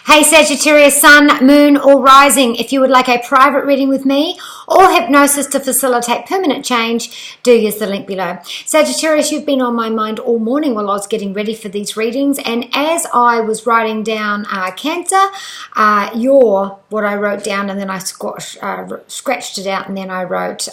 Hey Sagittarius, Sun, Moon, or Rising, if you would like a private reading with me or hypnosis to facilitate permanent change, do use the link below. Sagittarius, you've been on my mind all morning while I was getting ready for these readings, and as I was writing down Cancer, you're what I wrote down, and then I scratched it out, and then I wrote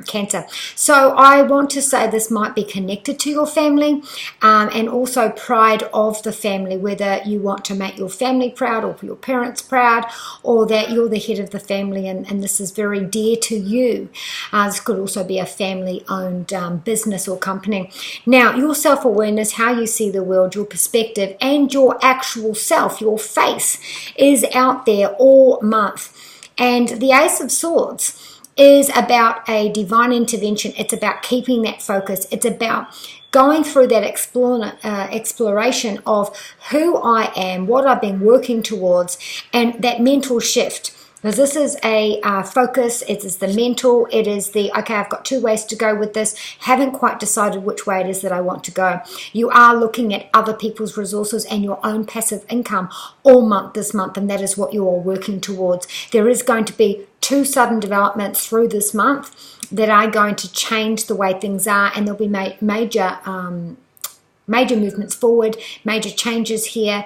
Cancer. So I want to say this might be connected to your family, and also pride of the family, whether you want to make your family proud or your parents proud, or that you're the head of the family and this is very dear to you. This could also be a family-owned business or company. Now, your self-awareness, how you see the world, your perspective, and your actual self, your face, is out there all month. And the Ace of Swords is about a divine intervention. It's about keeping that focus. It's about going through that exploration of who I am, what I've been working towards, and that mental shift. Because this is a focus, it is the mental, it is the, okay, I've got two ways to go with this, haven't quite decided which way it is that I want to go. You are looking at other people's resources and your own passive income all month this month, and that is what you are working towards. There is going to be two sudden developments through this month that are going to change the way things are, and there'll be major movements forward, major changes here.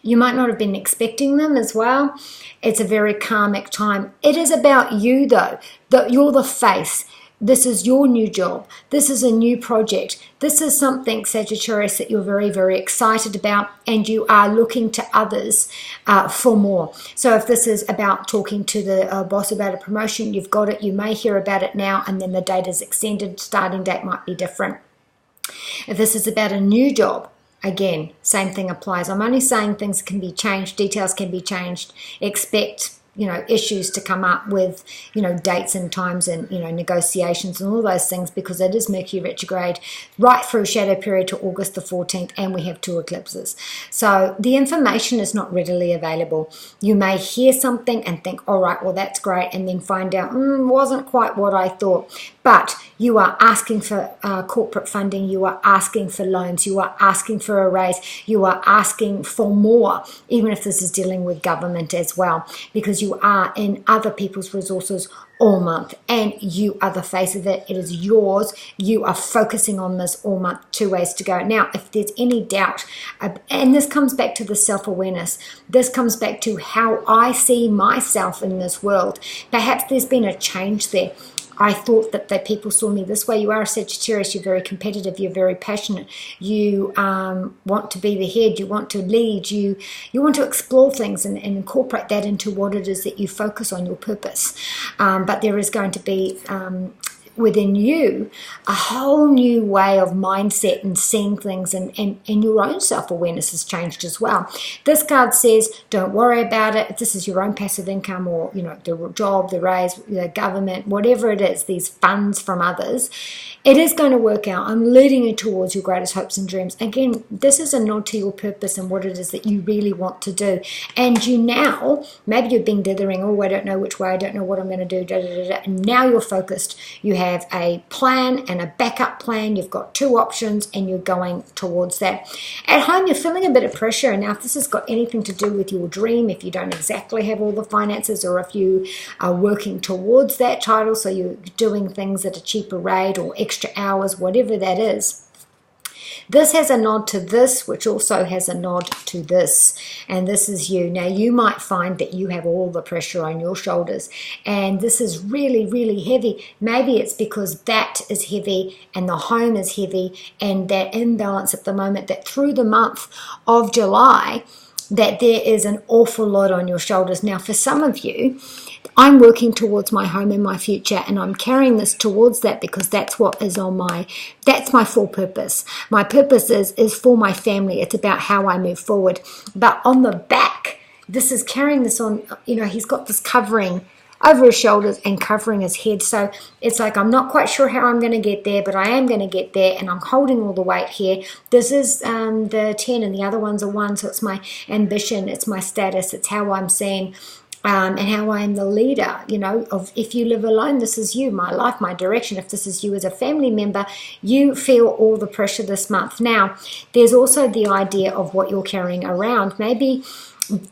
You might not have been expecting them as well. It's a very karmic time. It is about you, though. You're the face. This is your new job. This is a new project. This is something, Sagittarius, that you're very, very excited about, and you are looking to others for more. So if this is about talking to the boss about a promotion, you've got it. You may hear about it now, and then the date is extended. Starting date might be different. If this is about a new job, again, same thing applies. I'm only saying things can be changed, details can be changed. Expect, issues to come up with, dates and times and, negotiations and all those things, because it is Mercury retrograde right through shadow period to August the 14th, and we have two eclipses. So the information is not readily available. You may hear something and think, all right, well, that's great, and then find out, wasn't quite what I thought. But you are asking for corporate funding, you are asking for loans, you are asking for a raise, you are asking for more, even if this is dealing with government as well, because you are in other people's resources all month, and you are the face of it. It is yours. You are focusing on this all month. Two ways to go. Now, if there's any doubt, and this comes back to the self-awareness, this comes back to how I see myself in this world. Perhaps there's been a change there. I thought that people saw me this way. You are a Sagittarius, you're very competitive, you're very passionate, you want to be the head, you want to lead, you want to explore things and incorporate that into what it is that you focus on, your purpose. But there is going to be within you a whole new way of mindset and seeing things, and your own self-awareness has changed as well. This card says, don't worry about it. If this is your own passive income, or the job, the raise, the government, whatever it is, these funds from others, it is going to work out. I'm leading you towards your greatest hopes and dreams. Again, this is a nod to your purpose and what it is that you really want to do. And you now, maybe you've been dithering, oh, I don't know which way, I don't know what I'm going to do, and now you're focused. You have a plan and a backup plan. You've got two options, and you're going towards that. At home, you're feeling a bit of pressure. Now, if this has got anything to do with your dream, if you don't exactly have all the finances, or if you are working towards that title, so you're doing things at a cheaper rate or extra hours, whatever that is, this has a nod to this, which also has a nod to this, and this is you. Now, you might find that you have all the pressure on your shoulders, and this is really, really heavy. Maybe it's because that is heavy and the home is heavy, and that imbalance at the moment, that through the month of July, that there is an awful lot on your shoulders. Now, for some of you, I'm working towards my home and my future, and I'm carrying this towards that because that's what is on that's my full purpose. My purpose is for my family. It's about how I move forward. But on the back, this is carrying this on, he's got this covering over his shoulders and covering his head. So it's like, I'm not quite sure how I'm going to get there, but I am going to get there, and I'm holding all the weight here. This is the 10, and the other one's a 1, so it's my ambition, it's my status, it's how I'm seen. and how I am the leader, you know, of if you live alone, this is you, my life, my direction. If this is you as a family member, you feel all the pressure this month. Now, there's also the idea of what you're carrying around. Maybe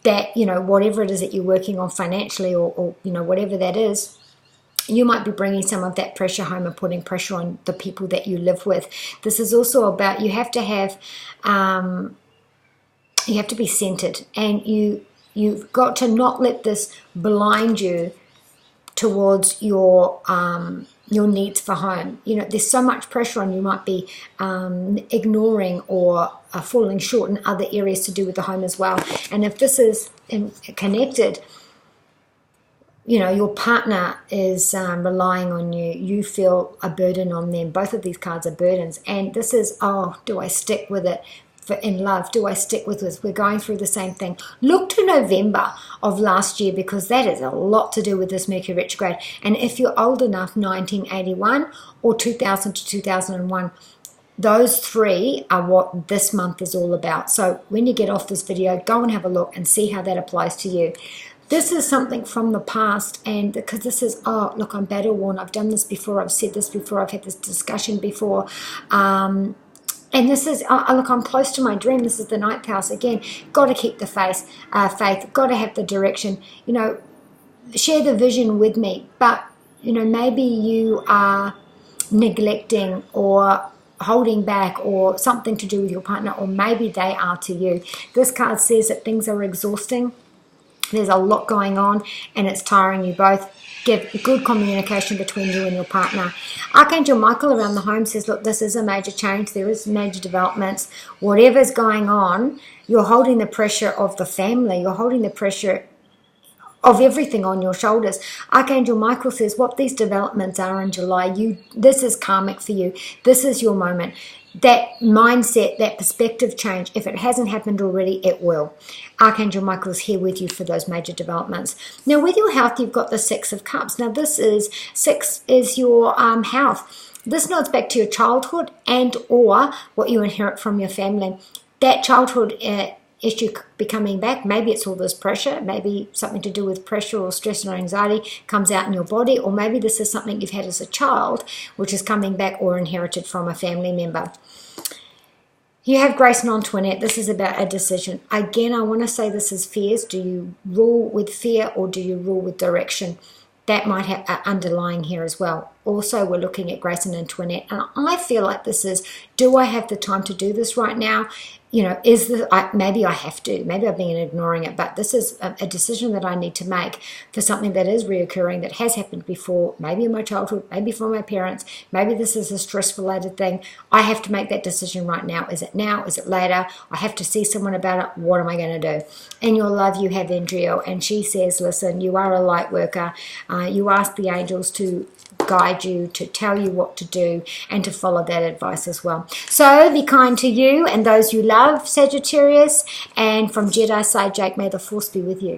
that, you know, whatever it is that you're working on financially or you know, whatever that is, you might be bringing some of that pressure home and putting pressure on the people that you live with. This is also about you have to be centered, and you've got to not let this blind you towards your needs for home. You know, there's so much pressure on you, might be ignoring or falling short in other areas to do with the home as well. And if this is connected, you know, your partner is relying on you, you feel a burden on them. Both of these cards are burdens. And this is, oh, do I stick with it? In love, do I stick with this? We're going through the same thing. Look to November of last year, because that is a lot to do with this Mercury retrograde. And if you're old enough, 1981 or 2000 to 2001, those three are what this month is all about. So when you get off this video, go and have a look and see how that applies to you. This is something from the past, and because this is, oh, look, I'm battle worn. I've done this before. I've said this before. I've had this discussion before. And this is, look, I'm close to my dream. This is the ninth house again. Got to keep the faith. Got to have the direction. You know, share the vision with me. But, you know, maybe you are neglecting or holding back or something to do with your partner, or maybe they are to you. This card says that things are exhausting. There's a lot going on and it's tiring you both. Give good communication between you and your partner. Archangel Michael around the home says, look, this is a major change. There is major developments. Whatever's going on, you're holding the pressure of the family. You're holding the pressure of everything on your shoulders. Archangel Michael says what these developments are in July, this is karmic for you. This is your moment. That mindset, that perspective change, if it hasn't happened already, it will. Archangel Michael is here with you for those major developments. Now, with your health, you've got the Six of Cups. Now, six is your health. This nods back to your childhood and or what you inherit from your family. That childhood issue be coming back. Maybe it's all this pressure, maybe something to do with pressure or stress or anxiety comes out in your body, or maybe this is something you've had as a child which is coming back or inherited from a family member. You have Grace non-twinette. This is about a decision. Again, I want to say this is fears. Do you rule with fear or do you rule with direction? That might have underlying here as well. Also, we're looking at Grace and Antoinette, and I feel like this is, do I have the time to do this right now? You know, maybe I have to. Maybe I've been ignoring it, but this is a decision that I need to make for something that is reoccurring, that has happened before, maybe in my childhood, maybe from my parents, maybe this is a stress-related thing. I have to make that decision right now. Is it now? Is it later? I have to see someone about it. What am I going to do? In your love, you have Andrea, and she says, listen, you are a light worker. You ask the angels to guide you, to tell you what to do, and to follow that advice as well. So be kind to you and those you love, Sagittarius. And from Jedi side, Jake, may the force be with you.